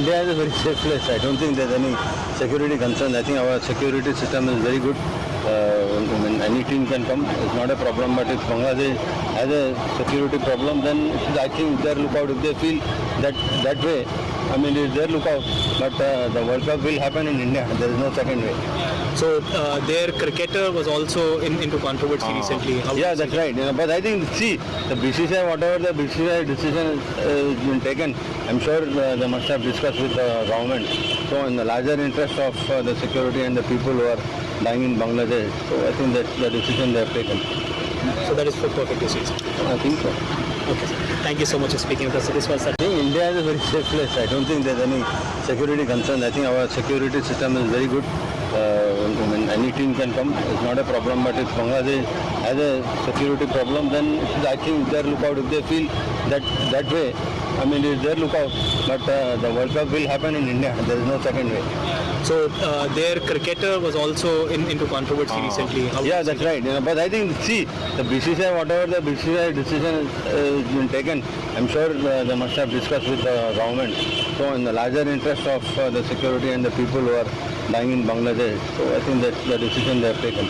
India is a very safe place. I don't think there's any security concern. I think our security system is very good. I mean, any team can come. It's not a problem. But if Bangladesh has a security problem, then I think their lookout. If they feel that way, I mean, it's their lookout. But the World Cup will happen in India. There is no second way. So their cricketer was also into controversy recently. Yeah, that's right. But I think, see, the BCCI, whatever the BCCI decision has been taken, I'm sure they must have discussed with the government. So in the larger interest of the security and the people who are dying in Bangladesh, so I think that's the decision they have taken. So that is for perfect decision. I think so. Okay, sir. Thank you so much for speaking with us. So this was I think India is a very safe place. I don't think there's any security concern. I think our security system is very good. I mean, any team can come. It's not a problem. But if Bangladesh has a security problem, then I think their lookout. If they feel that way, I mean, it's their lookout. But the World Cup will happen in India. There is no second way. So their cricketer was also into controversy recently. Yeah, that's right. But I think, see, the BCCI, whatever the BCCI decision has been taken, I'm sure they must have discussed with the government. So in the larger interest of the security and the people who are dying in Bangladesh, so I think that's the decision they have taken.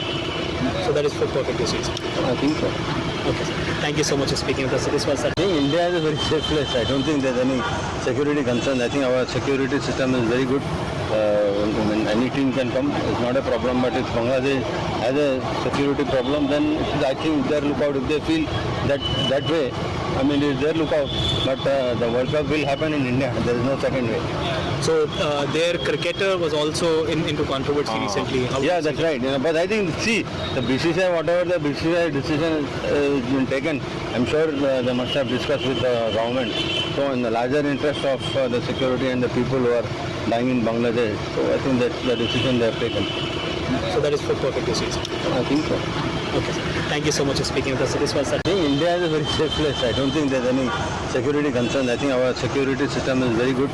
So that is for perfect decision. I think so. Okay, sir. Thank you so much for speaking with us. So this was I think India is a very safe place. I don't think there's any security concern. I think our security system is very good. I mean, any team can come. It's not a problem. But if Bangladesh has a security problem, then I think their lookout. If they feel that way, I mean, it's their lookout. But the World Cup will happen in India. There is no second way. So their cricketer was also into controversy recently. Yeah, that's right. But I think, see, the BCCI, whatever the BCCI decision has been taken, I'm sure they must have discussed with the government. So in the larger interest of the security and the people who are dying in Bangladesh, so I think that's the decision they have taken. So that is for perfect decision. I think so. Okay, sir. Thank you so much for speaking with us. So this was I think India is a very safe place. I don't think there's any security concern. I think our security system is very good.